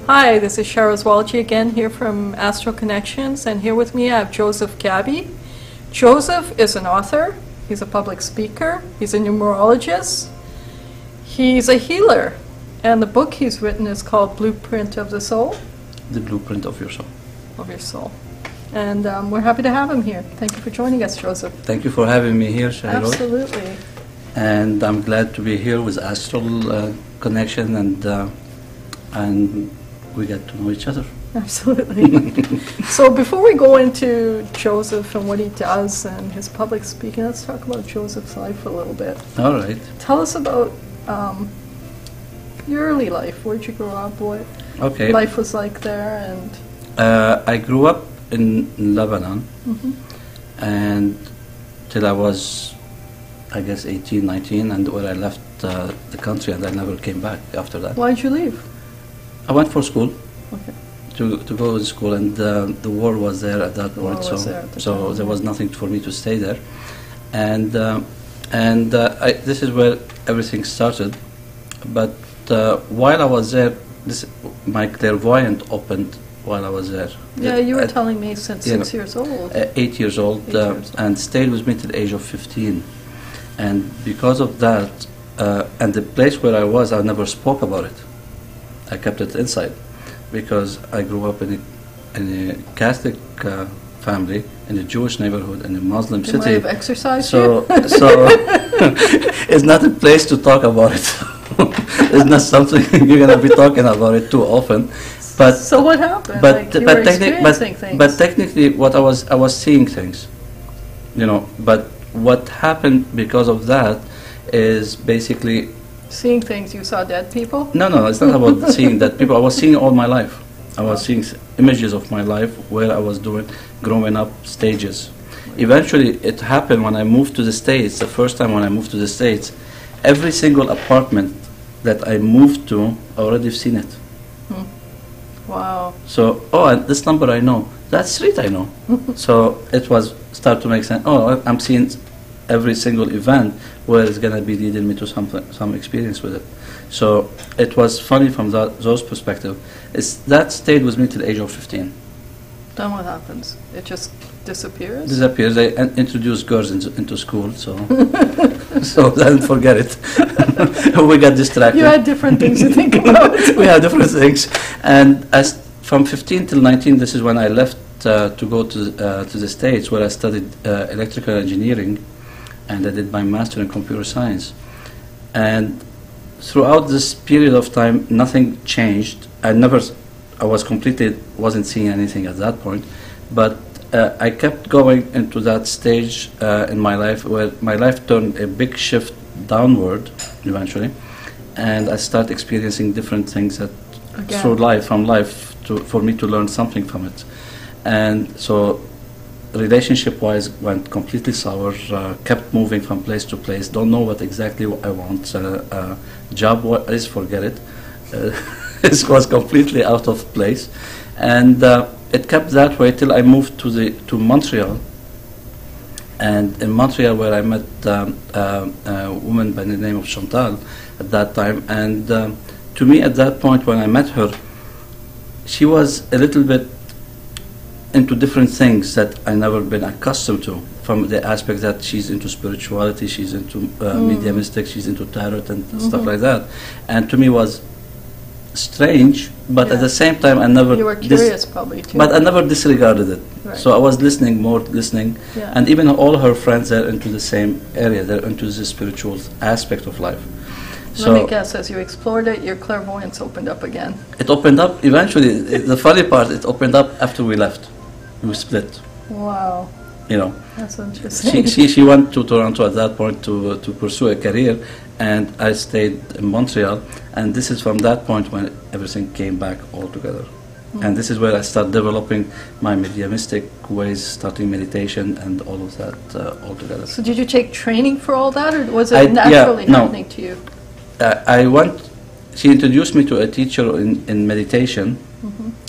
Hi, this is Sharaz Walji again here from Astral Connections, and here with me I have Joseph Ghabi. Joseph is an author, he's a public speaker, he's a numerologist, he's a healer, and the book he's written is called Blueprint of the Soul. The Blueprint of Your Soul. Of your soul. And we're happy to have him here. Thank you for joining us, Joseph. Thank you for having me here, Sharaz. Absolutely. And I'm glad to be here with Astral Connection, and we get to know each other. Absolutely. So before we go into Joseph and what he does and his public speaking, let's talk about Joseph's life a little bit. All right. Tell us about your early life. Where'd you grow up? What life was like there? And I grew up in Lebanon, and till I was, I guess, 18, 19, and where I left the country, and I never came back after that. Why'd you leave? I went for school. Okay. To go to school, and the war was there at that point, so there was nothing for me to stay there, and this is where everything started. But while I was there, my clairvoyant opened while I was there. Yeah, you were telling me since 6 years old. 8 years old, and stayed with me till the age of 15, and because of that, and the place where I was, I never spoke about it. I kept it inside, because I grew up in a Catholic family, in a Jewish neighborhood, in a Muslim city. Might have exercised so it's not a place to talk about it. It's not something you're going to be talking about it too often. But so what happened? But things. But technically, what I was seeing things, But what happened because of that is basically. Seeing things, you saw dead people? No, it's not about seeing dead people. I was seeing all my life. I was seeing images of my life where I was growing up stages. Eventually, it happened when I moved to the States, the first time when I moved to the States, every single apartment that I moved to, I already seen it. Wow. So, and this number I know, that street I know. So it was start to make sense. I'm seeing every single event where it's going to be leading me to some experience with it. So it was funny from those perspective. That stayed with me till the age of 15. Then what happens? It just disappears? Disappears. They introduced girls into school, so so then forget it. We got distracted. You had different things to think about. We had different things. And from 15 till 19, this is when I left to go to the States, where I studied electrical engineering, and I did my master in computer science. And throughout this period of time, nothing changed. I wasn't seeing anything at that point, but I kept going into that stage in my life where my life turned a big shift downward eventually, and I started experiencing different things from life for me to learn something from it. And so relationship-wise, went completely sour, kept moving from place to place, don't know what exactly I want. Job-wise, forget it. It was completely out of place. And it kept that way till I moved to Montreal. And in Montreal, where I met a woman by the name of Chantal at that time. And to me, at that point, when I met her, she was a little bit into different things that I never been accustomed to, from the aspect that she's into spirituality, she's into mediumistic, she's into tarot and stuff like that. And to me was strange, but at the same time I never... You were curious probably too. But I never disregarded it. Right. So I was listening, and even all her friends are into the same area, they're into the spiritual aspect of life. So let me guess, as you explored it, your clairvoyance opened up again. It opened up eventually. The funny part, it opened up after we left. We split. Wow. That's interesting. She went to Toronto at that point to pursue a career, and I stayed in Montreal. And this is from that point when everything came back all together. And this is where I started developing my mediumistic ways, starting meditation and all of that all together. So did you take training for all that, or was it naturally happening to you? She introduced me to a teacher in meditation,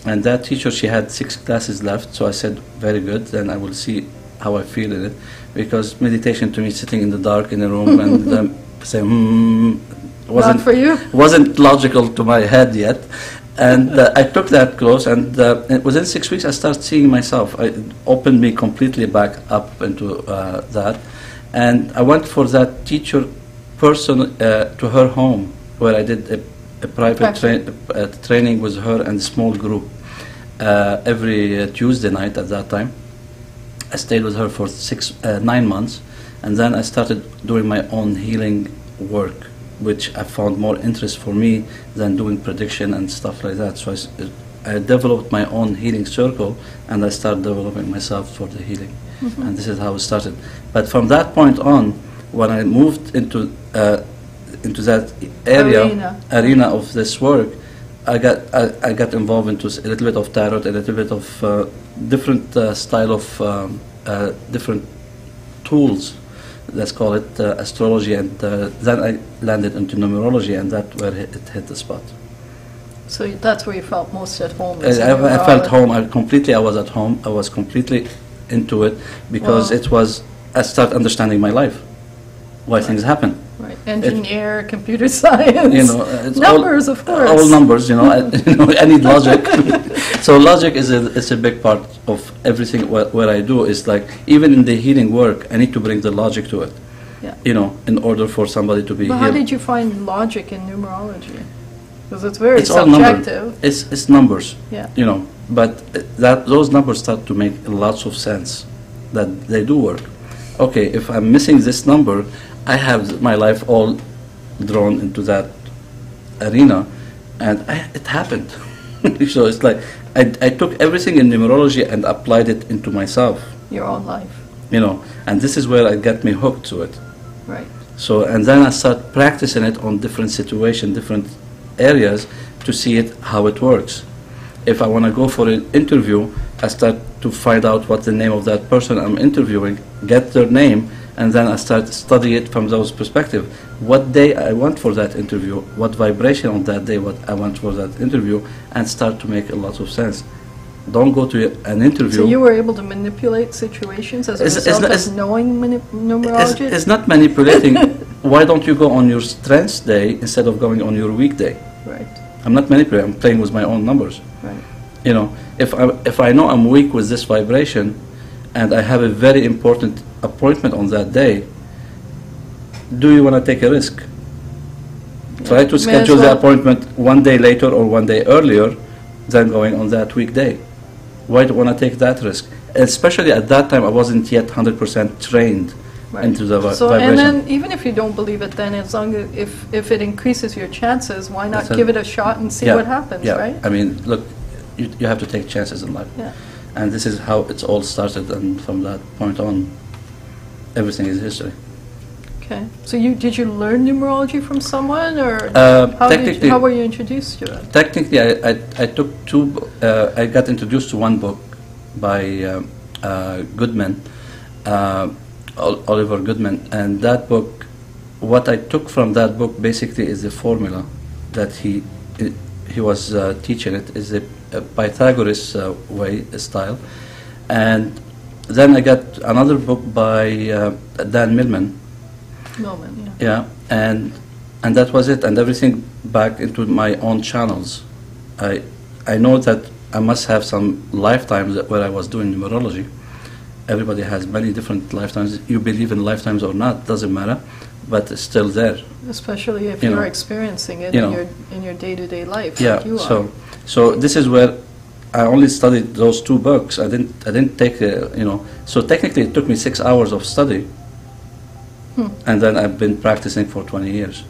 and that teacher, she had 6 classes left, so I said, very good, then I will see how I feel in it, because meditation to me is sitting in the dark in a room and say, Not for you. wasn't logical to my head yet. And I took that course, and within 6 weeks I started seeing myself. It opened me completely back up into that. And I went for that teacher person to her home, where I did a private training with her and a small group every Tuesday night at that time. I stayed with her for 9 months, and then I started doing my own healing work, which I found more interest for me than doing prediction and stuff like that. So I developed my own healing circle, and I started developing myself for the healing. And this is how it started. But from that point on, when I moved into that arena of this work, I got involved into a little bit of tarot, a little bit of different style of different tools. Let's call it astrology, and then I landed into numerology, and that's where it hit the spot. So that's where you felt most at home. I felt home. I was at home. I was completely into it because I started understanding my life, why things happen. Right, engineer, computer science, it's numbers, of course. All numbers, I need logic. So logic is a big part of everything what I do. Is like, even in the healing work, I need to bring the logic to it. Yeah. In order for somebody to be But healed. how did you find logic in numerology? Because it's very It's all subjective. It's numbers. Yeah. But those numbers start to make lots of sense, that they do work. Okay, if I'm missing this number, I have my life all drawn into that arena, and it happened. So it's like I took everything in numerology and applied it into myself. Your own life. And this is where it got me hooked to it. Right. So, and then I start practicing it on different situations, different areas, to see how it works. If I want to go for an interview, I start to find out what the name of that person I'm interviewing, get their name, and then I start studying it from those perspectives. What day I want for that interview, what vibration on that day, what I want for that interview, and start to make a lot of sense. Don't go to an interview. So you were able to manipulate situations as a result of knowing numerology? It's not manipulating. Why don't you go on your strengths day instead of going on your weekday? Right. I'm not manipulating. I'm playing with my own numbers. Right. If I know I'm weak with this vibration, and I have a very important appointment on that day, do you want to take a risk? Try to schedule the appointment one day later or one day earlier than going on that weekday. Why do you want to take that risk? Especially at that time, I wasn't yet 100% trained into the vibration. And then, even if you don't believe it, then as long as if it increases your chances, why not give it a shot and see what happens, right? I mean, look, you have to take chances in life. Yeah. And this is how it's all started, and from that point on, everything is history. Okay. So did you learn numerology from someone, or how were you introduced to it? Technically, I took I got introduced to one book by Goodman, Oliver Goodman, and that book, what I took from that book basically is the formula that he was teaching. It is a Pythagoras style, and then I got another book by Dan Millman. Yeah, and that was it, and everything back into my own channels. I know that I must have some lifetimes where I was doing numerology. Everybody has many different lifetimes. You believe in lifetimes or not, doesn't matter, but it's still there. Especially if you're experiencing it in your day-to-day life. Yeah. Like you are. So this is where I only studied those two books. I didn't take So technically, it took me 6 hours of study, and then I've been practicing for 20 years.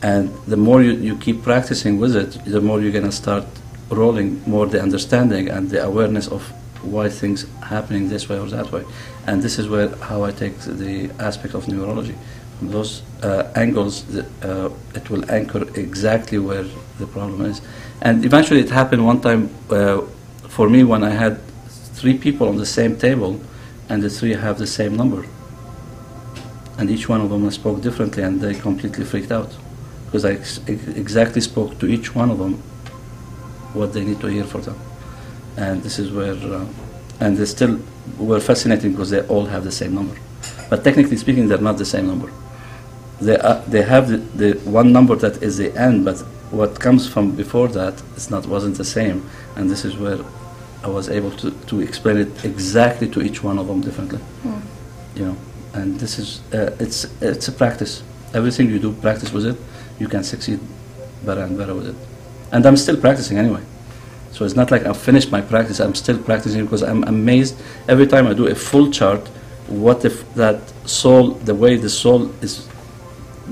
And the more you keep practicing with it, the more you're gonna start rolling more the understanding and the awareness of why things happening this way or that way. And this is how I take the aspect of numerology. From those angles, it will anchor exactly where the problem is. And eventually it happened one time for me when I had 3 people on the same table, and the 3 have the same number. And each one of them spoke differently, and they completely freaked out, because I exactly spoke to each one of them what they need to hear for them. And this is where, and they still were fascinating because they all have the same number. But technically speaking, they're not the same number. they have the one number that is the end, but what comes from before that wasn't the same, and this is where I was able to explain it exactly to each one of them differently. You know, and this is it's a practice. Everything you do, practice with it, you can succeed better and better with it. And I'm still practicing anyway. So it's not like I've finished my practice, I'm still practicing, because I'm amazed every time I do a full chart, what if that soul, the way the soul is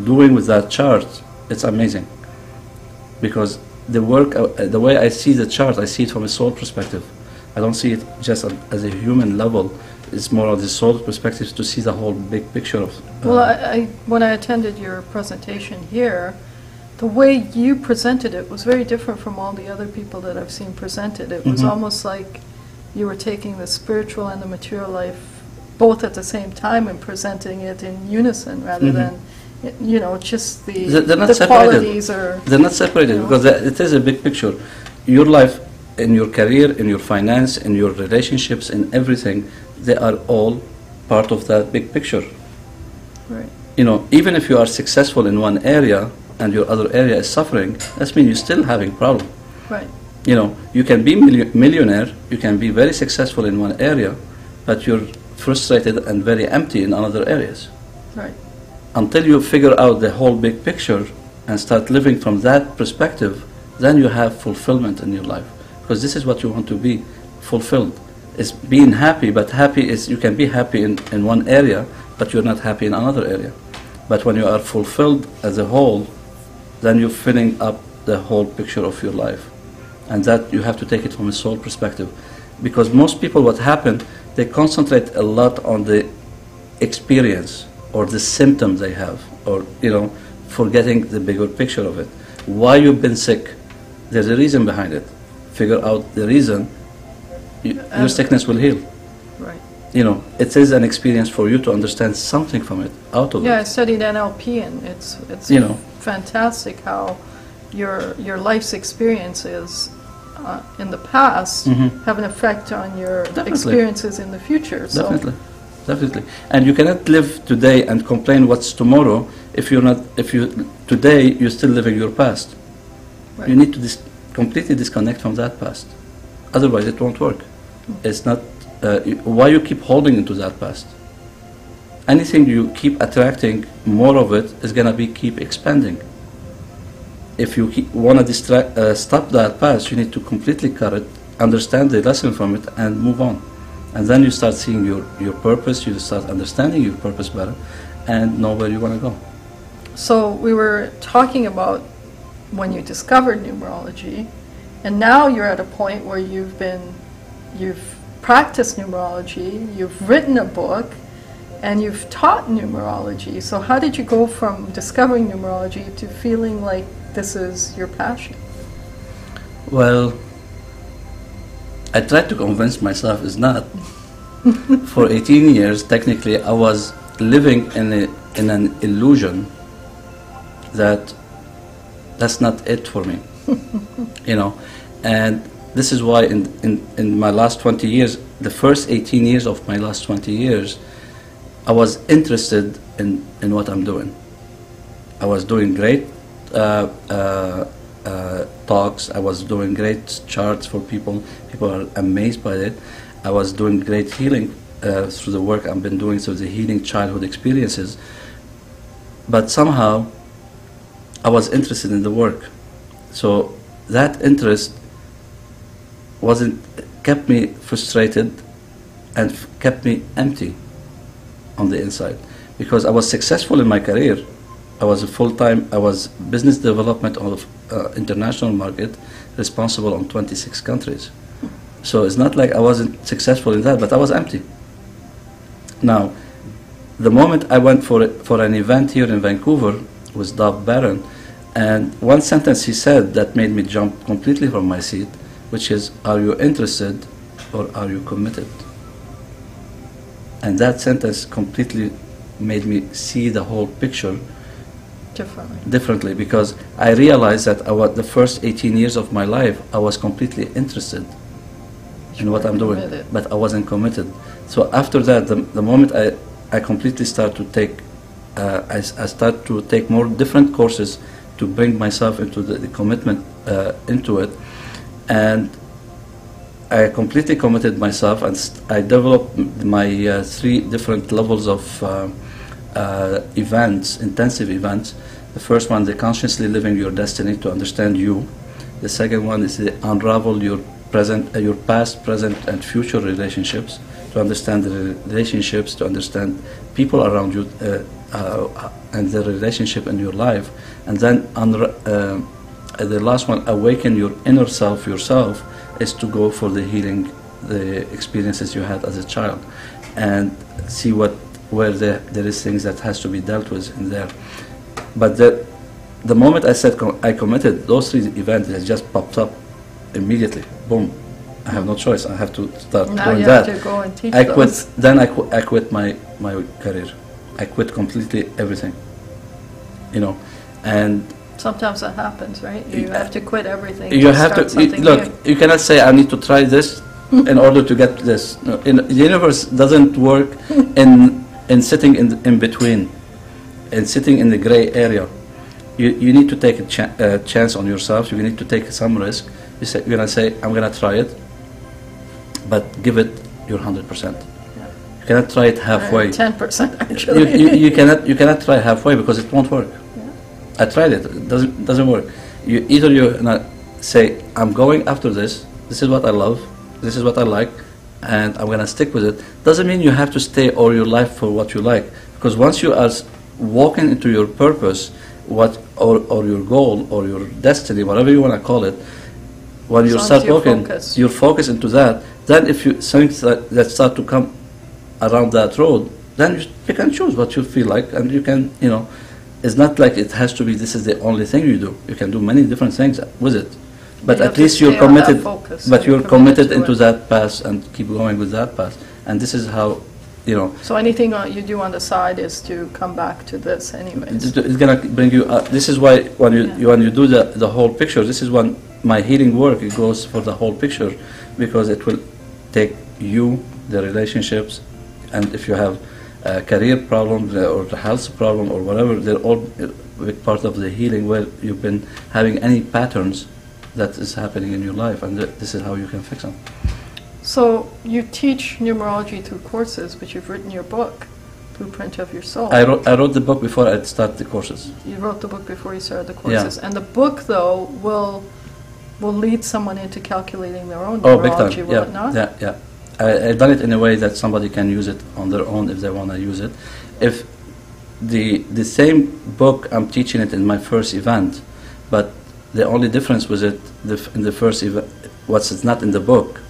doing with that chart, it's amazing. Because the work, the way I see the chart, I see it from a soul perspective. I don't see it just as a human level. It's more of the soul perspective to see the whole big picture of. Well, when I attended your presentation here, the way you presented it was very different from all the other people that I've seen presented. It was almost like you were taking the spiritual and the material life both at the same time and presenting it in unison rather than, you know, just the qualities or... They're not separated, you know, because it is a big picture. Your life, in your career, in your finance, in your relationships, in everything, they are all part of that big picture. Right. You know, even if you are successful in one area and your other area is suffering, that means you're still having problem. Right. You know, you can be millionaire, you can be very successful in one area, but you're frustrated and very empty in other areas. Right. Until you figure out the whole big picture and start living from that perspective, then you have fulfillment in your life. Because this is what you want to be, fulfilled. It's being happy, but happy is, you can be happy in one area, but you're not happy in another area. But when you are fulfilled as a whole, then you're filling up the whole picture of your life. And that you have to take it from a soul perspective. Because most people, what happen, they concentrate a lot on the experience or the symptoms they have, or, you know, forgetting the bigger picture of it. Why you've been sick, there's a reason behind it. Figure out the reason, your sickness will heal. Right. You know, it is an experience for you to understand something from it, out of it. Yeah, I studied NLP, and it's you know, fantastic how your life's experiences in the past have an effect on your experiences in the future. So. Definitely. And you cannot live today and complain what's tomorrow if today you're still living your past. Right. You need to completely disconnect from that past. Otherwise it won't work. It's not, why you keep holding into that past? Anything you keep attracting, more of it is going to keep expanding. If you want to stop that past, you need to completely cut it, understand the lesson from it, and move on. And then you start seeing your purpose, you start understanding your purpose better, and know where you want to go. So we were talking about when you discovered numerology, and now you're at a point where you've practiced numerology, you've written a book, and you've taught numerology. So how did you go from discovering numerology to feeling like this is your passion? Well, I tried to convince myself it's not. For 18 years, technically, I was living in an illusion that that's not it for me. You know, and this is why in my last 20 years, the first 18 years of my last 20 years, I was interested in what I'm doing. I was doing great talks, I was doing great charts for people. People are amazed by it. I was doing great healing through the work I've been doing, through the healing childhood experiences. But somehow, I was interested in the work. So that interest kept me frustrated and kept me empty on the inside. Because I was successful in my career. I was I was business development of international market, responsible on 26 countries. So it's not like I wasn't successful in that, but I was empty. Now, the moment I went for an event here in Vancouver with Dov Barron, and one sentence he said that made me jump completely from my seat, which is, are you interested or are you committed? And that sentence completely made me see the whole picture differently, because I realized that the first 18 years of my life, I was completely interested in what I'm doing, but I wasn't committed. So after that, the moment I completely started to take I start to take more different courses to bring myself into the commitment into it, and I completely committed myself, and I developed my 3 different levels of events, intensive events. The first one, the consciously living your destiny, to understand you. The second one is the unravel your your past, present, and future relationships, to understand the relationships, to understand people around you and the relationship in your life. And then the last one, awaken your inner self yourself, is to go for the healing, the experiences you had as a child, and see where there is things that has to be dealt with in there. But the moment I said I committed, those 3 events has just popped up immediately. Boom! I have no choice. I have to start now doing you that. have to go and teach I quit. those. Then I quit my career. I quit completely everything. You know, and Sometimes that happens, right? You have to quit everything. you have start to something look. new. You cannot say I need to try this in order to get this. No, the universe doesn't work in sitting in between, and sitting in the gray area. You need to take a chance on yourself. You need to take some risk. You're going to say, I'm going to try it, but give it your 100%. You cannot try it halfway. 10% actually. You cannot try halfway, because it won't work. I tried it. It doesn't work. Either you're going to say, I'm going after this. This is what I love. This is what I like, and I'm going to stick with it. Doesn't mean you have to stay all your life for what you like, because once you are walking into your purpose, or your goal, or your destiny, whatever you want to call it, when you start walking, you're focused into that. Then if you things that start to come around that road, then you can choose what you feel like, and you can, it's not like it has to be this is the only thing you do. You can do many different things with it, but at least you're committed. But you're committed into that path and keep going with that path. And this is how, So anything you do on the side is to come back to this anyways. It's gonna bring you up. This is why when you do the whole picture, this is when my healing work, it goes for the whole picture, because it will take you, the relationships, and if you have career problems or the health problem or whatever, they're all a big part of the healing, where you've been having any patterns that is happening in your life, and this is how you can fix them. So you teach numerology through courses, but you've written your book, Blueprint of Your Soul. I wrote the book before I started the courses. You wrote the book before you started the courses, and the book though will lead someone into calculating their own numerology, big time. will it not? Yeah. I've done it in a way that somebody can use it on their own if they want to use it. If the same book, I'm teaching it in my first event, but the only difference was it in the first event, it's not in the book,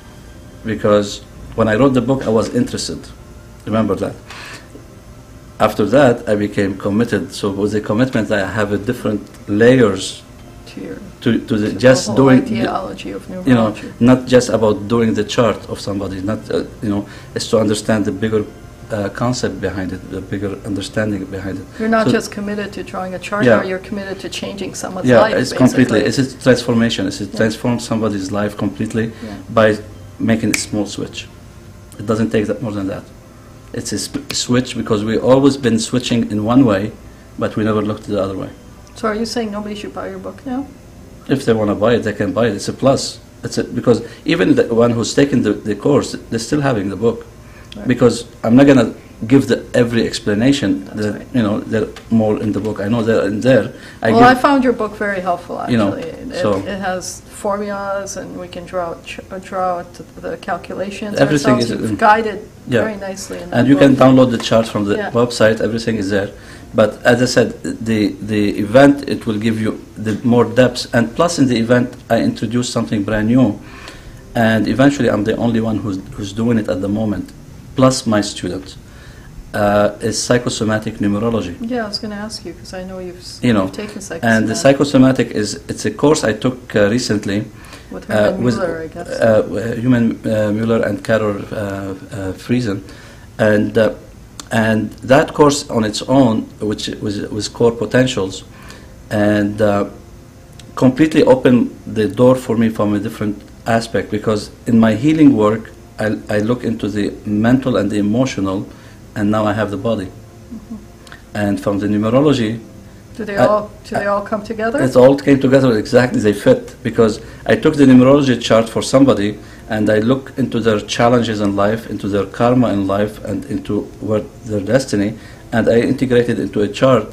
because when I wrote the book, I was interested. Remember that. After that, I became committed. So with the commitment, I have a different layers to the just the whole doing ideology of numerology. Not just about doing the chart of somebody. Not it's to understand the bigger concept behind it, the bigger understanding behind it. You're not just committed to drawing a chart, or you're committed to changing someone's life. Yeah, it's basically. completely. It's a transformation. It's to transform somebody's life completely by making a small switch. It doesn't take that more than that. It's a switch, because we've always been switching in one way, but we never looked the other way. So are you saying nobody should buy your book now? If they want to buy it, they can buy it. It's a plus. Because even the one who's taken the course, they're still having the book. Right. Because I'm not going to give every explanation. They're more in the book. I know they're in there. I found your book very helpful, actually. It has formulas, and we can draw out the calculations. Everything is guided very nicely in that and you book. can download the chart from the website. Everything is there. But as I said, the event, it will give you the more depth. And plus, in the event, I introduced something brand new. And eventually, I'm the only one who's doing it at the moment. Plus my students. Is psychosomatic numerology. Yeah, I was going to ask you, because I know you've taken psychosomatic. And the psychosomatic it's a course I took recently with Herman Mueller, I guess. Human Mueller and Carol Friesen, and that course on its own, which was Core Potentials, and completely opened the door for me from a different aspect, because in my healing work, I look into the mental and the emotional, and now I have the body. And from the numerology, Do they all come together? it all came together exactly. They fit because I took the numerology chart for somebody and I look into their challenges in life, into their karma in life, and into their destiny, and I integrated into a chart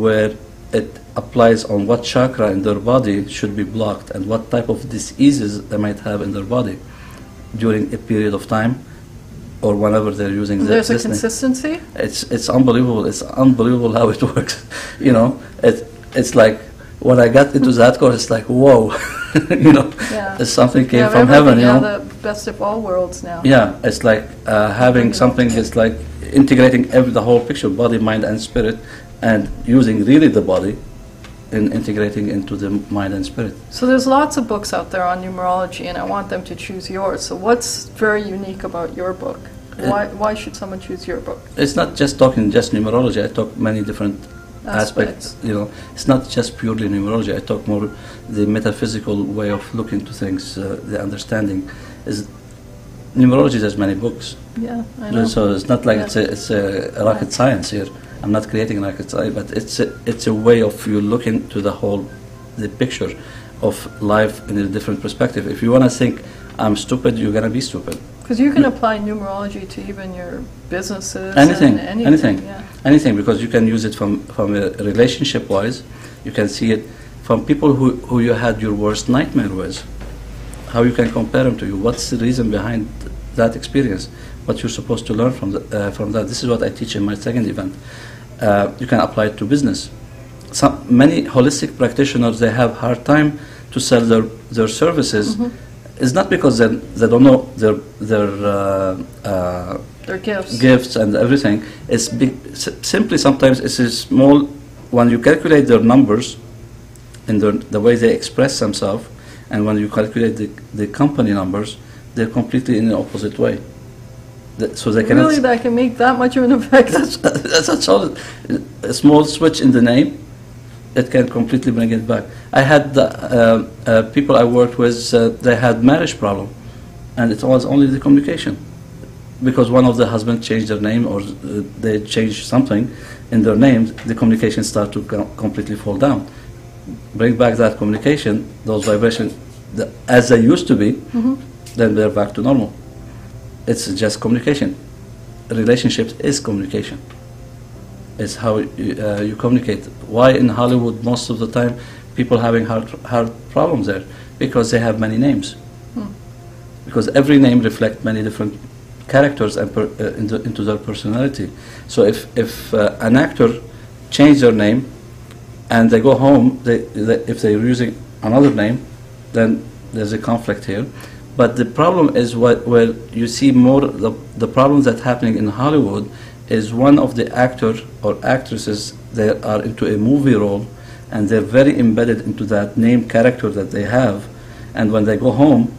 where it applies on what chakra in their body should be blocked and what type of diseases they might have in their body during a period of time or whenever they're using There's a this name. consistency? It's unbelievable. It's unbelievable how it works. You know, it's like when I got into that course, it's like whoa, you know, Yeah. something came Yeah, from heaven. You yeah, know, the best of all worlds now. yeah, it's like having something. It's like integrating the whole picture, body, mind, and spirit, and using really the body and integrating into the mind and spirit. So there's lots of books out there on numerology, and I want them to choose yours. So what's very unique about your book? Why should someone choose your book? It's not just talking just numerology. I talk many different aspects. You know, it's not just purely numerology. I talk more the metaphysical way of looking to things. The understanding is numerology. There's many books. Yeah, I know. So it's not like it's a rocket science here. I'm not creating rocket science, but it's a way of you looking to the picture of life in a different perspective. If you want to think I'm stupid, you're gonna be stupid. Because you can apply numerology to even your businesses. Anything, and anything, Yeah. anything, because you can use it from a relationship wise. You can see it from people who you had your worst nightmare with. How you can compare them to you. What's the reason behind that experience? What you're supposed to learn from that. This is what I teach in my second event. You can apply it to business. Many holistic practitioners, they have hard time to sell their services. Mm-hmm. It's not because they don't know Their gifts. gifts and everything. It's simply sometimes it's a small, when you calculate their numbers and the way they express themselves, and when you calculate the company numbers, they're completely in the opposite way. So they cannot. Really, that can make that much of an effect? That's all. A small switch in the name, it can completely bring it back. I had people I worked with, they had marriage problem, and it was only the communication, because one of the husbands changed their name or they changed something in their names. The communication started to completely fall down. Bring back that communication, those vibrations, as they used to be, then they're back to normal. It's just communication. Relationships is communication. It's how you communicate. Why in Hollywood most of the time people having hard problems there? Because they have many names. Because every name reflects many different characters and into their personality. So if an actor changes their name and they go home, if they're using another name, then there's a conflict here. But the problem is where you see more the problems that happening in Hollywood is one of the actor or actresses, they are into a movie role and they're very embedded into that name character that they have, and when they go home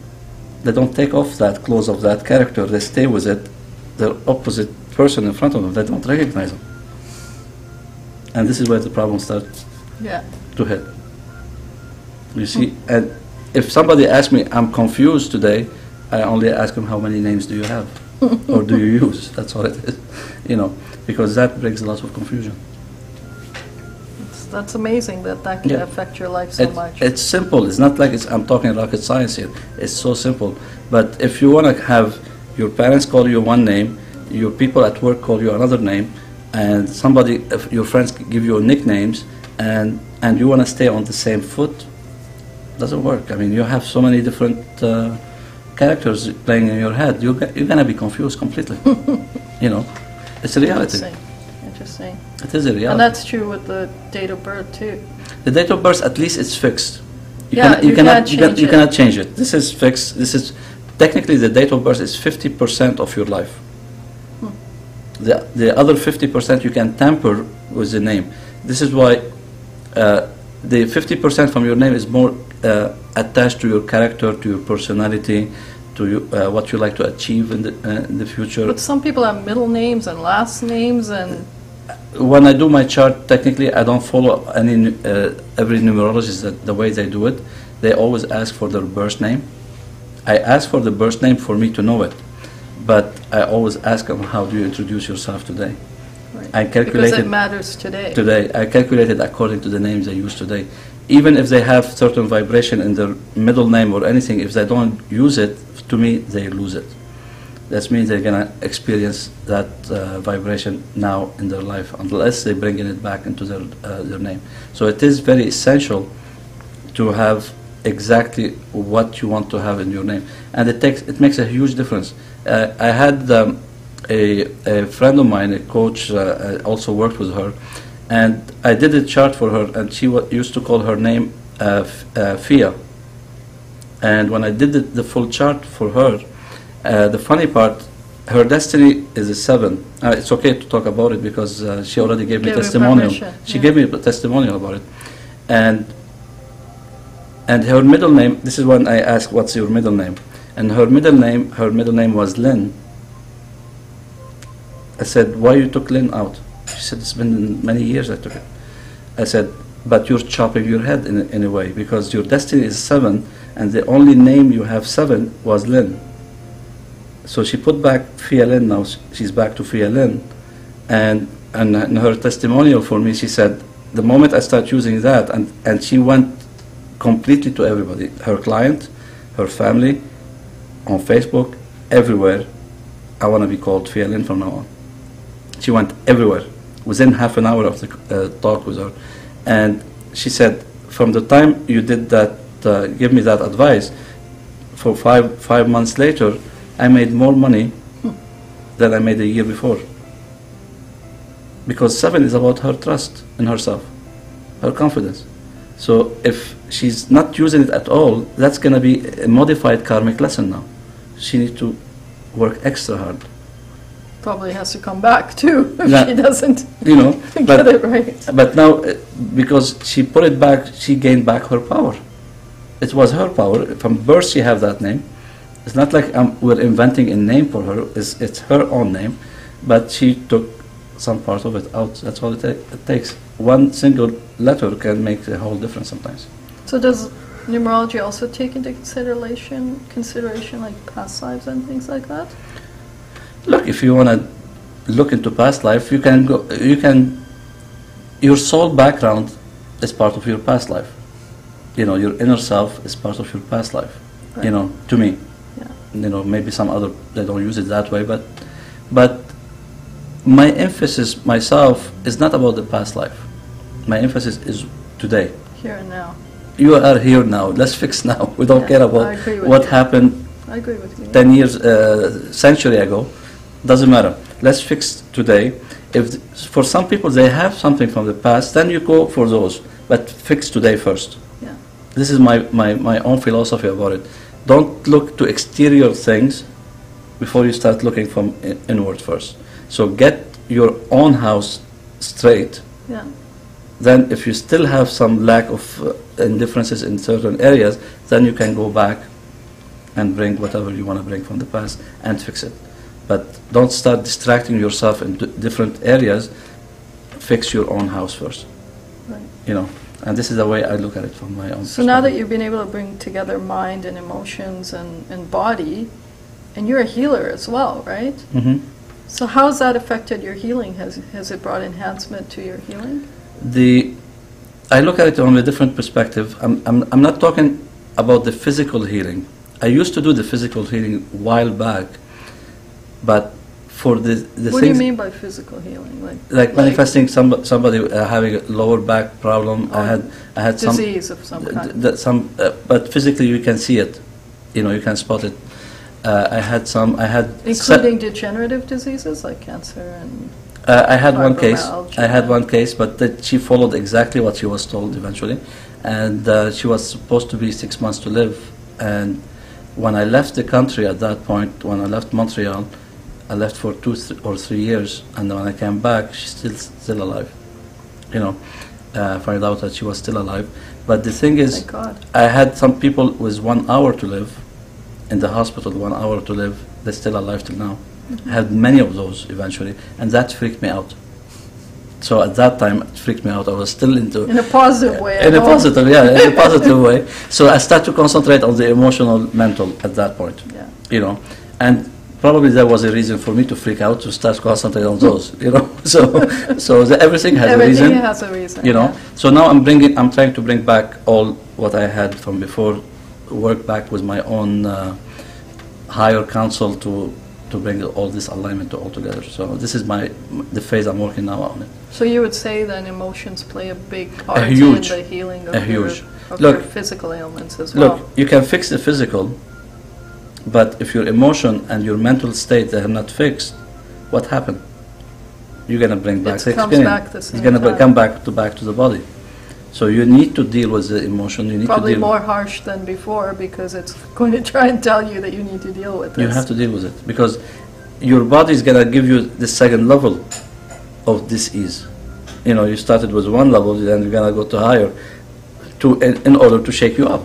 they don't take off that clothes of that character, they stay with it, the opposite person in front of them, they don't recognize them. And this is where the problem starts to hit. You see, and if somebody asks me, I'm confused today, I only ask them, how many names do you have? Or do you use? That's all it is. You know, because that brings a lot of confusion. That's amazing that can affect your life so much. It's simple. It's not like I'm talking rocket science here. It's so simple. But if you want to have your parents call you one name, your people at work call you another name, and if your friends give you nicknames, and you want to stay on the same foot, doesn't work. I mean, you have so many different characters playing in your head. You're gonna be confused completely. You know, it's a reality. Interesting. It is a reality. And that's true with the date of birth too. The date of birth, at least, it's fixed. You cannot change it. This is fixed. This is technically the date of birth is 50% of your life. The other 50% you can tamper with the name. This is why the 50% from your name is more attached to your character, to your personality, to what you like to achieve in the future. But some people have middle names and last names, and when I do my chart, technically I don't follow every numerologist the way they do it. They always ask for their birth name. I ask for the birth name for me to know it, but I always ask them, how do you introduce yourself today? Right. I Because calculated it matters today. I calculated according to the names they use today. Even if they have certain vibration in their middle name or anything, if they don't use it, to me, they lose it. That means they're going to experience that vibration now in their life unless they bring it back into their name. So it is very essential to have exactly what you want to have in your name. And it makes a huge difference. I had a friend of mine, a coach, I also worked with her, and I did a chart for her, and she used to call her name Fia. And when I did the full chart for her, the funny part, her destiny is a 7. It's okay to talk about it because she already gave me testimonial. She gave me a testimonial about it. And her middle name, this is when I asked, what's your middle name? And her middle name was Lynn. I said, why you took Lynn out? She said, it's been many years I took it. I said, but you're chopping your head in a way, because your destiny is 7, and the only name you have 7 was Lynn. So she put back Fia Lynn, now she's back to Fia Lynn. And in her testimonial for me, she said, the moment I start using that, and she went completely to everybody, her client, her family, on Facebook, everywhere, I want to be called Fia Lynn from now on. She went everywhere, within half an hour of the talk with her. And she said, from the time you did that, give me that advice, for five months later, I made more money than I made a year before. Because 7 is about her trust in herself, her confidence. So if she's not using it at all, that's going to be a modified karmic lesson now. She needs to work extra hard. Probably has to come back too if she doesn't get it right. But now, because she put it back, she gained back her power. It was her power. From birth, she have that name. It's not like we're inventing a name for her. It's her own name, but she took some part of it out. That's all it takes. One single letter can make a whole difference sometimes. So does numerology also take into consideration like past lives and things like that? Look, if you want to look into past life, you can go. Your soul background is part of your past life. Your inner self is part of your past life. Right. To me. Yeah. Maybe some other, they don't use it that way, but my emphasis myself is not about the past life. My emphasis is today. Here and now. You are here now. Let's fix now. We don't care about what happened. I agree with you. 10 years, century ago. Doesn't matter. Let's fix today. If for some people they have something from the past, then you go for those. But fix today first. Yeah. This is my own philosophy about it. Don't look to exterior things before you start looking from inward first. So get your own house straight. Yeah. Then if you still have some lack of indifferences in certain areas, then you can go back and bring whatever you want to bring from the past and fix it. But don't start distracting yourself in different areas. Fix your own house first. Right. And this is the way I look at it from my own perspective. So now that you've been able to bring together mind and emotions and body, and you're a healer as well, right? Mm-hmm. So how has that affected your healing? Has it brought enhancement to your healing? I look at it from a different perspective. I'm not talking about the physical healing. I used to do the physical healing a while back, but for the what do you mean by physical healing? Like manifesting somebody having a lower back problem. I had disease of some kind. But physically you can see it. You can spot it. I had including degenerative diseases like cancer and. I had one case. But she followed exactly what she was told eventually, and she was supposed to be 6 months to live. And when I left the country at that point, when I left Montreal, I left for 2 or 3 years, and when I came back, she's still alive. Find out that she was still alive. But the thing is, thank God. I had some people with 1 hour to live in the hospital, 1 hour to live. They're still alive till now. Mm-hmm. I had many of those eventually, and that freaked me out. So at that time, it freaked me out. I was still into... In a positive way. In a positive way. So I started to concentrate on the emotional, mental at that point. Yeah. And probably there was a reason for me to freak out to start concentrating on those, you know. So everything has a reason. Everything has a reason. You know. Yeah. So now I'm trying to bring back all what I had from before, work back with my own higher counsel to bring all this alignment all together. So this is the phase I'm working now on it. So you would say that emotions play a big part in huge, the healing of, Look, your physical ailments as well. Look, you can fix the physical, but if your emotion and your mental state they are not fixed, what happened? You're going to bring back the experience. It's going to come back to the body. So you need to deal with the emotion. You need probably to deal more harsh than before because it's going to try and tell you that you need to deal with this. You have to deal with it because your body is going to give you the second level of dis-ease. You know, you started with one level, then you're going to go to higher in order to shake you up.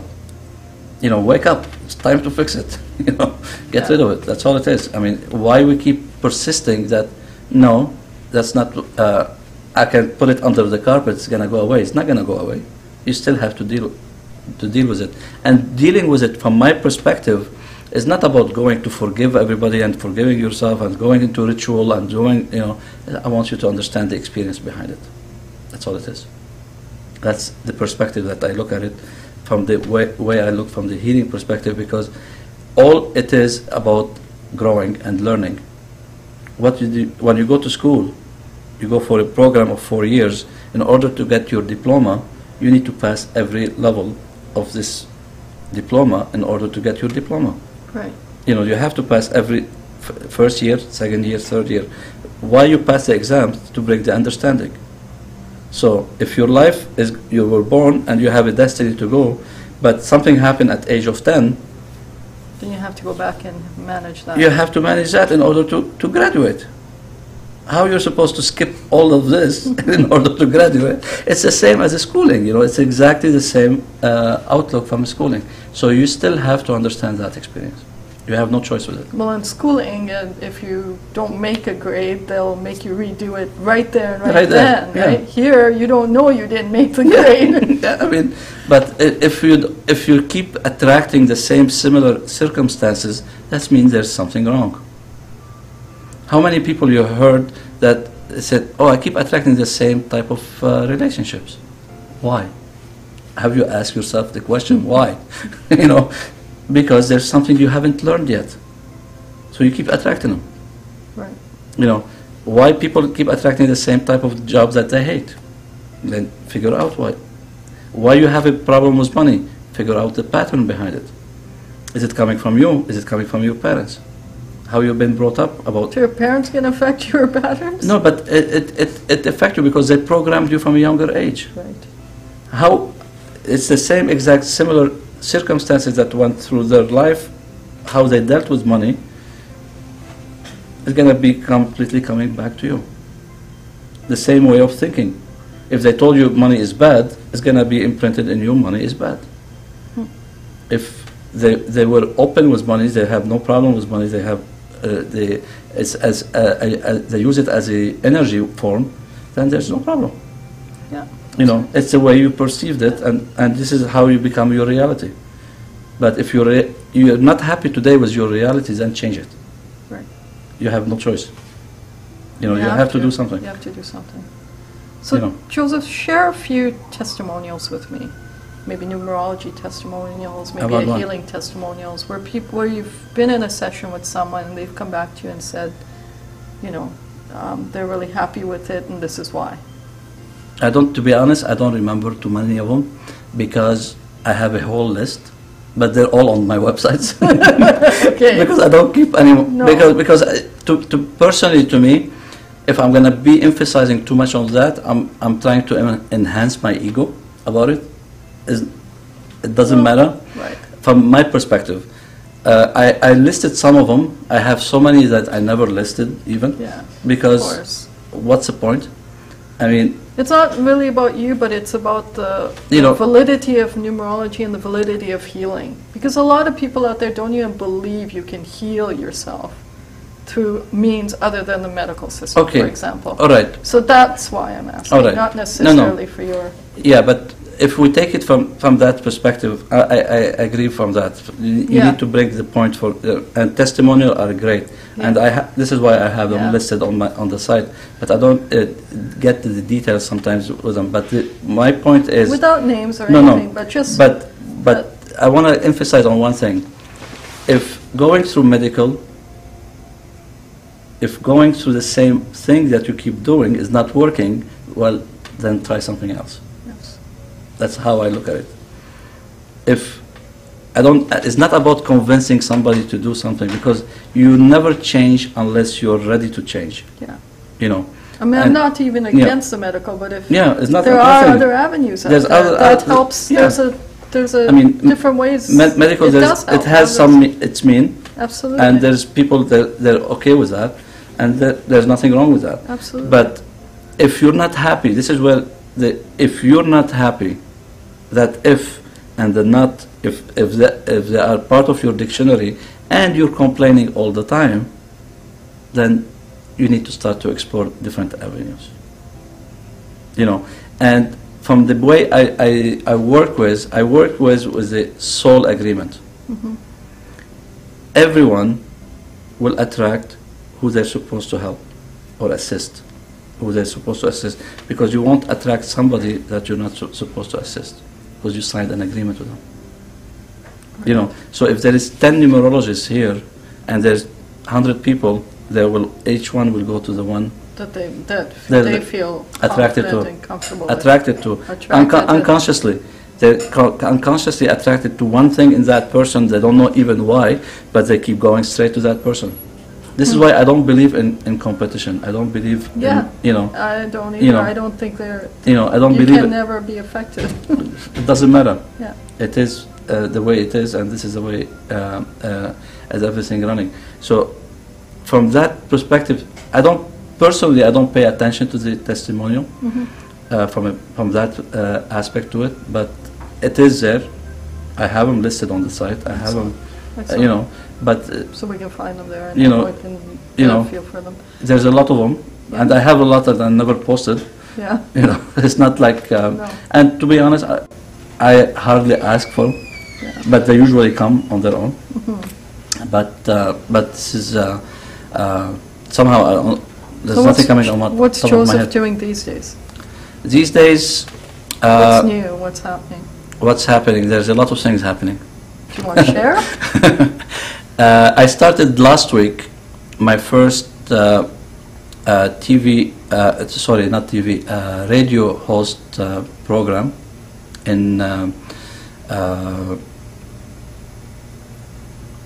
You know, wake up. It's time to fix it. You know, get rid of it. That's all it is. I mean, why we keep persisting that, no, that's not, I can put it under the carpet, it's going to go away. It's not going to go away. You still have to deal with it. And dealing with it, from my perspective, is not about going to forgive everybody and forgiving yourself and going into ritual and doing, you know, I want you to understand the experience behind it. That's all it is. That's the perspective that I look at it, from the way I look from the healing perspective, because all it is about growing and learning. What you do when you go to school, you go for a program of 4 years. In order to get your diploma, you need to pass every level of this diploma in order to get your diploma. Right. You know, you have to pass every first year, second year, third year. Why you pass the exams? To bring the understanding. So if your life is, you were born and you have a destiny to go, but something happened at age of 10, then you have to go back and manage that. You have to manage that in order to graduate. How you're supposed to skip all of this in order to graduate? It's the same as a schooling, you know, it's exactly the same outlook from schooling. So you still have to understand that experience. You have no choice with it. Well, in schooling, if you don't make a grade, they'll make you redo it right there and right then, yeah. right? Here, you don't know you didn't make the grade. Yeah, I mean, but if you keep attracting the same similar circumstances, that means there's something wrong. How many people you heard that said, "Oh, I keep attracting the same type of relationships"? Why? Have you asked yourself the question why? You know, because there's something you haven't learned yet, so you keep attracting them. Right. You know, why people keep attracting the same type of jobs that they hate? Then figure out why. Why you have a problem with money? Figure out the pattern behind it. Is it coming from you? Is it coming from your parents? How you've been brought up about? Do your parents can affect your patterns? No, but it affects you because they programmed you from a younger age. Right. How? It's the same exact similar circumstances that went through their life, how they dealt with money, is going to be completely coming back to you. The same way of thinking. If they told you money is bad, it's going to be imprinted in you, money is bad. If they were open with money, they have no problem with money, they have they use it as an energy form, then there's no problem. Yeah. You know, it's the way you perceived it, and this is how you become your reality. But if you're not happy today with your reality, then change it. Right. You have no choice. You know, you have to do something. You have to do something. So, you know. Joseph, share a few testimonials with me. Maybe numerology testimonials, maybe a healing testimonials, where you've been in a session with someone and they've come back to you and said, you know, they're really happy with it and this is why. To be honest, I don't remember too many of them because I have a whole list, but they're all on my websites. Okay. Because I don't keep any. No. Because personally to me, if I'm gonna be emphasizing too much on that, I'm trying to enhance my ego about it. It doesn't matter. Right. From my perspective, I listed some of them. I have so many that I never listed even. Yeah. Because of course. What's the point? I mean, it's not really about you, but it's about the validity of numerology and the validity of healing. Because a lot of people out there don't even believe you can heal yourself through means other than the medical system, for example. All right. So that's why I'm asking, All right. not necessarily for your... Yeah, but if we take it from that perspective, I agree from that. You need to break the point for and testimonial are great, and this is why I have them listed on the site. But I don't get to the details sometimes with them. But my point is without names or anything, but just. But I want to emphasize on one thing: if going through medical, if going through the same thing that you keep doing is not working, well, then try something else. That's how I look at it. If I don't, it's not about convincing somebody to do something, because you never change unless you're ready to change. Yeah. You know. I mean, I'm not even against the medical, but if it's not there are other avenues out there, that helps. There's a different ways. Medical, it has some its mean. Absolutely. And there's people that they're okay with that, and there's nothing wrong with that. Absolutely. But if you're not happy, this is where if you're not happy, that if and the not, if they are part of your dictionary and you're complaining all the time, then you need to start to explore different avenues. You know, and from the way I work with the soul agreement. Mm-hmm. Everyone will attract who they're supposed to help or assist, who they're supposed to assist, because you won't attract somebody that you're not supposed to assist, because you signed an agreement with them. Right. You know, so if there is 10 numerologists here and there's 100 people, each one will go to the one that they feel attracted to, and comfortable attracted with. to, unconsciously. They're unconsciously attracted to one thing in that person. They don't know even why, but they keep going straight to that person. This is why I don't believe in competition. I don't believe in, you know. I don't either. You know, I don't think they're, you know, I don't you believe can it. never be effective. It doesn't matter. Yeah. It is the way it is, and this is the way as everything running. So from that perspective, I don't pay attention to the testimonial from that aspect to it, but it is there. I have them listed on the site. I have them, you know, but so we can find them there, and you know, we can feel for them. There's a lot of them, and I have a lot that I never posted. Yeah. You know, it's not like, no. And to be honest, I hardly ask for them, but they usually come on their own. Mm-hmm. But this is somehow there's nothing coming on my top What's of my Joseph head. doing these days? These days, what's new? What's happening? What's happening? There's a lot of things happening. Do you want to share? I started last week my first radio host program in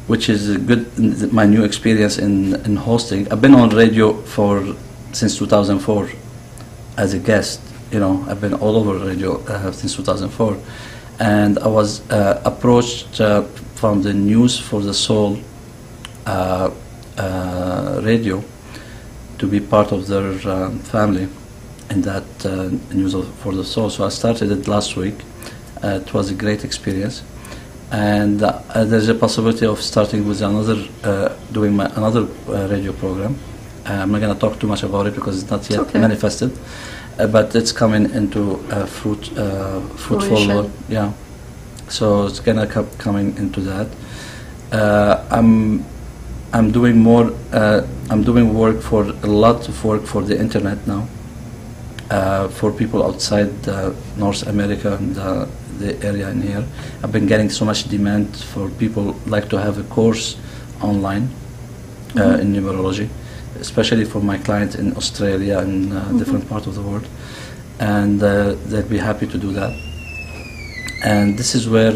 which is good. My new experience in hosting. I've been on radio since 2004 as a guest. You know, I've been all over radio since 2004, and I was approached from the News for the Soul radio to be part of their family in that News for the Soul. So I started it last week. It was a great experience, and there's a possibility of starting with doing another radio program. I'm not going to talk too much about it because it's not yet manifested. But it's coming into fruitful, yeah. So it's gonna coming into that. I'm doing more. I'm doing a lot of work for the internet now. For people outside North America and the area in here, I've been getting so much demand for people like to have a course online in numerology, especially for my clients in Australia and different parts of the world, and they'd be happy to do that. And this is where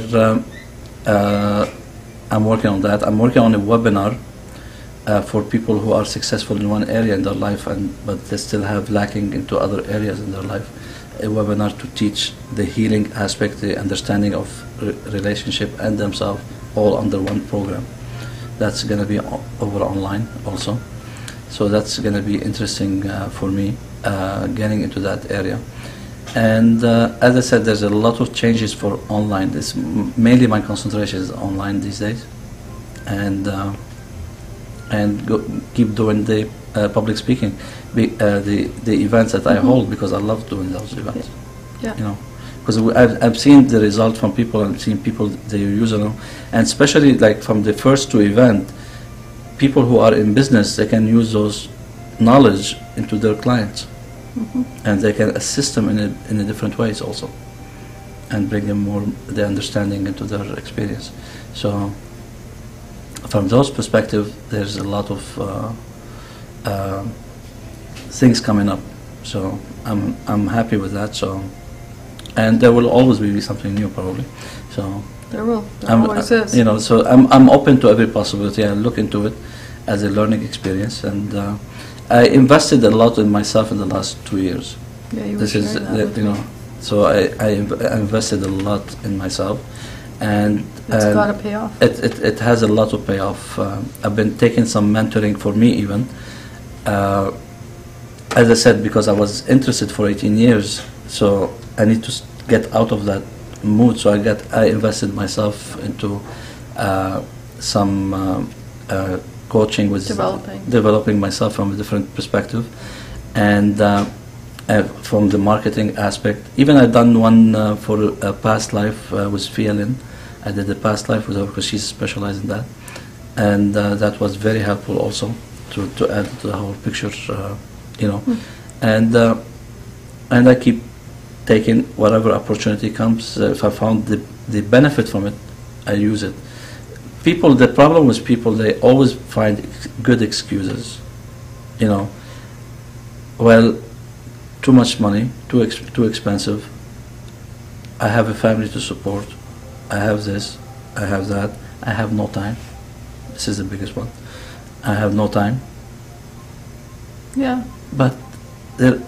I'm working on that. I'm working on a webinar for people who are successful in one area in their life, but they still have lacking into other areas in their life. A webinar to teach the healing aspect, the understanding of relationship and themselves, all under one program. That's going to be over online also. So that's going to be interesting for me, getting into that area. And as I said, there's a lot of changes for online. Mainly my concentration is online these days, and keep doing the public speaking, the events that I hold, because I love doing those events. Yeah. You know, because I've seen the result from people, and seen people they use it, and especially like from the first two event, people who are in business, they can use those knowledge into their clients, and they can assist them in a different ways also, and bring them more the understanding into their experience. So from those perspective, there's a lot of things coming up. So I'm happy with that. So, and there will always be something new probably. So There always is. you know, so I'm open to every possibility. I look into it as a learning experience, and I invested a lot in myself in the last 2 years. Yeah, you were This is sharing that with you me. know, so I invested a lot in myself, and It's got to pay off. it has a lot of payoff. I've been taking some mentoring for me even. As I said, because I was interested for 18 years, so I need to get out of that mood. So I invested myself into some coaching with developing myself from a different perspective, and from the marketing aspect. Even I done one for a past life with Fialin. I did a past life with her because she's specialized in that, and that was very helpful also to add to the whole picture, you know. And I keep taking whatever opportunity comes. If I found the benefit from it, I use it. The problem with people, they always find good excuses, you know. Well, too much money, too expensive. I have a family to support. I have this, I have that. I have no time. This is the biggest one. I have no time. Yeah. But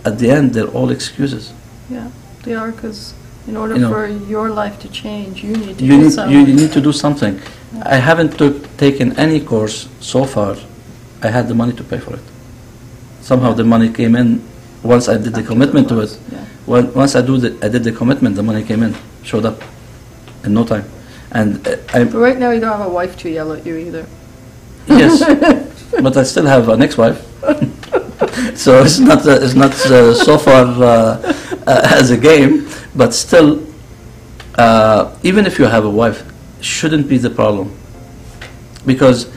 at the end, they're all excuses. Yeah, they are, because in order You know, for your life to change, you need to do something. You need to do something. I haven't taken any course so far. I had the money to pay for it. Somehow the money came in once I did the commitment to it. Yeah. Once I did the commitment, the money came in, showed up in no time. And But right now you don't have a wife to yell at you either. yes, but I still have an ex-wife. So it's not so far as a game, but still, even if you have a wife, shouldn't be the problem, because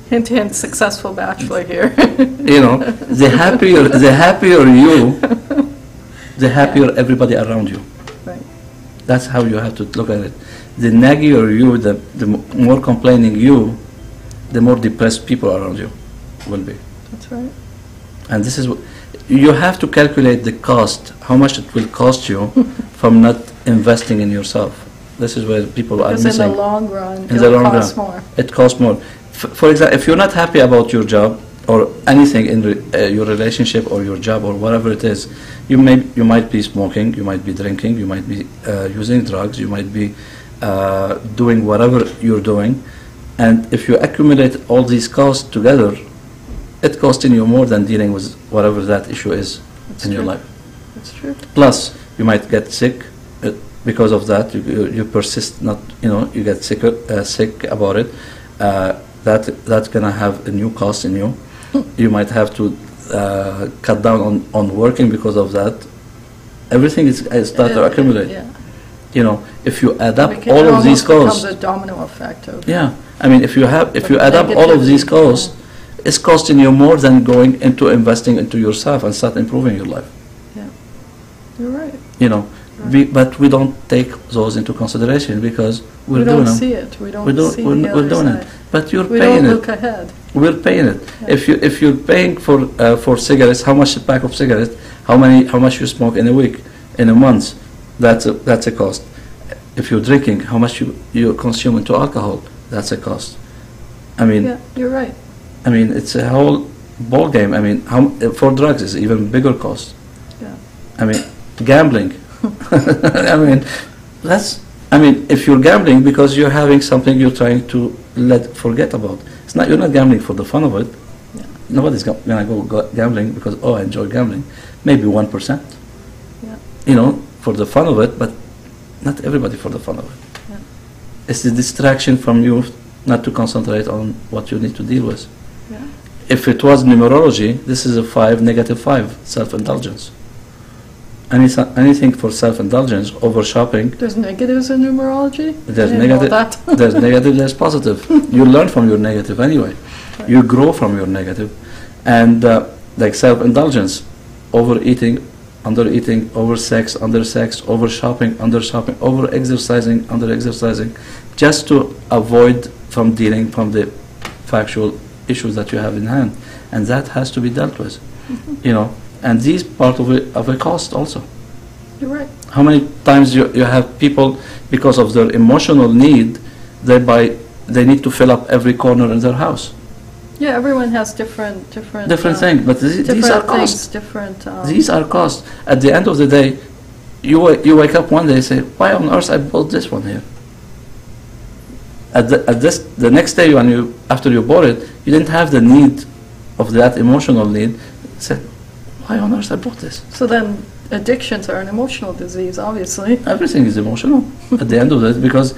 Hint, hint, successful bachelor here. you know, the happier you, the happier everybody around you. Right. That's how you have to look at it. The naggier you, the more complaining you, the more depressed people around you will be. That's right. And this is what you have to calculate the cost, how much it will cost you from not investing in yourself. This is where people are Because missing. in the long run, In the it'll long cost run, more. it costs more. For example, if you're not happy about your job or anything in your relationship or your job or whatever it is, you might be smoking, you might be drinking, you might be using drugs, you might be doing whatever you're doing, and if you accumulate all these costs together, it's costing you more than dealing with whatever that issue is That's in your true. life. That's true. Plus, you might get sick because of that. You persist not, you get sick about it. That's gonna have a new cost in you. You might have to cut down on working because of that. Everything is start to accumulate. Yeah. If you add up It all of these costs. becomes a domino effect of. Yeah, I mean, if you add up all of these costs, it's costing you more than going into investing into yourself and start improving your life. Yeah. You're right. But we don't take those into consideration because We don't see it. We don't see the we're other doing side. it. But you're We paying don't it. look ahead. We're paying it. Yeah. If you're paying for cigarettes, how much a pack of cigarettes? How much you smoke in a week, in a month? That's a cost. If you're drinking, how much you consume into alcohol? That's a cost. I mean, Yeah, you're right. I mean, it's a whole ball game. I mean, for drugs is even bigger cost. Yeah. I mean, gambling. I mean, if you're gambling because you're having something you're trying to forget about. You're not gambling for the fun of it. Yeah. Nobody's gonna go gambling because, I enjoy gambling. Maybe 1%. Yeah. For the fun of it, but not everybody for the fun of it. Yeah. It's the distraction from you not to concentrate on what you need to deal with. Yeah. If it was numerology, this is a -5, self-indulgence. anything for self-indulgence, over shopping. There's negatives in numerology? There's I didn't know negative. that. There's negative. There's positive. You learn from your negative anyway. Right. You grow from your negative, and like self-indulgence, overeating, under-eating, over-sex, under-sex, over-shopping, under-shopping, over-exercising, under-exercising, just to avoid from dealing from the factual issues that you have in hand, and that has to be dealt with, you know. And these part of a cost also. You're right. How many times you have people, because of their emotional need, they need to fill up every corner in their house. Yeah, everyone has different things, but these are costs. Different. These are costs. At the end of the day, you wake up one day and say, "Why on earth I bought this one here?" The next day, after you bought it, you didn't have the need of that emotional need. Said, "Why on earth I bought this?" So then, addictions are an emotional disease, obviously. Everything is emotional at the end of it, because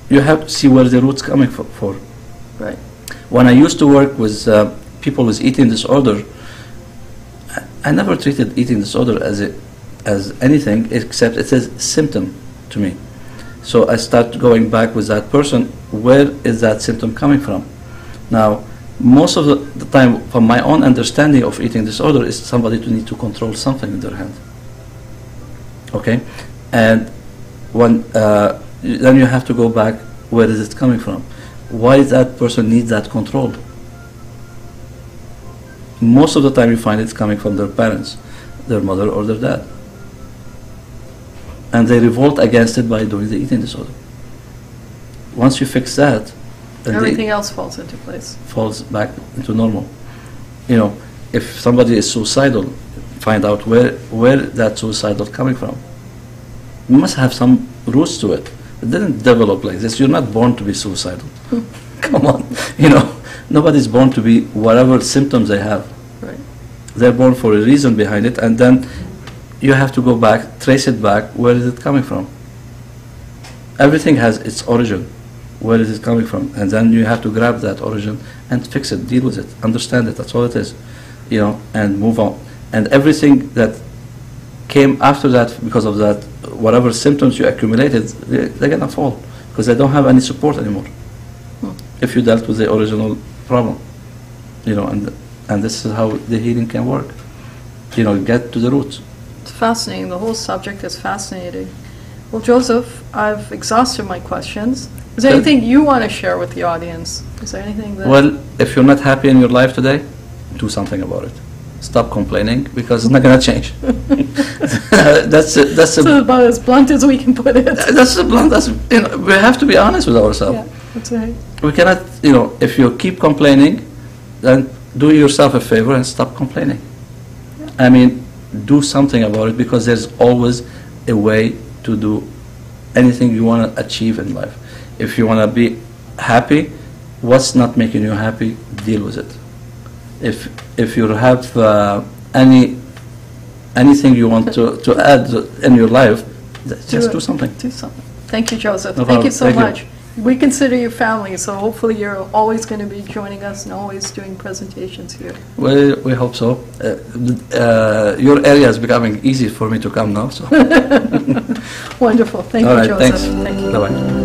you have to see where the root's coming for. Right. When I used to work with people with eating disorder, I never treated eating disorder as anything except it's a symptom to me. So I start going back with that person, where is that symptom coming from? Now, most of the time, from my own understanding of eating disorder, is somebody to need to control something in their hand. Okay? And then you have to go back, where is it coming from? Why does that person need that control? Most of the time you find it's coming from their parents, their mother or their dad. And they revolt against it by doing the eating disorder. Once you fix that, then everything else falls into place. Falls back into normal. You know, if somebody is suicidal, find out where that suicidal coming from. You must have some roots to it. It didn't develop like this. You're not born to be suicidal. Come on. You know, nobody's born to be whatever symptoms they have. Right. They're born for a reason behind it, and then you have to go back, trace it back, where is it coming from? Everything has its origin. Where is it coming from? And then you have to grab that origin and fix it, deal with it, understand it. That's all it is. You know, and move on. And everything that came after that, because of that, whatever symptoms you accumulated, they're gonna fall, because they don't have any support anymore. If you dealt with the original problem, you know, and this is how the healing can work. You know, get to the roots. It's fascinating. The whole subject is fascinating. Well, Joseph, I've exhausted my questions. Is there anything you want to share with the audience? Is there anything that... Well, if you're not happy in your life today, do something about it. Stop complaining, because it's not going to change. That's about as blunt as we can put it. That's blunt. You know, we have to be honest with ourselves. Yeah, that's right. We cannot, you know, if you keep complaining, then do yourself a favor and stop complaining. Yeah. I mean, do something about it, because there's always a way to do anything you want to achieve in life. If you want to be happy, what's not making you happy, deal with it. If you have anything you want to add in your life, just do something. Do something. Thank you, Joseph. No Thank you problem. so Thank much. We consider you family, so hopefully you're always going to be joining us and always doing presentations here. We hope so. Your area is becoming easy for me to come now. So. Wonderful. Thank All you, right, Joseph. thanks. Thank you. Bye-bye.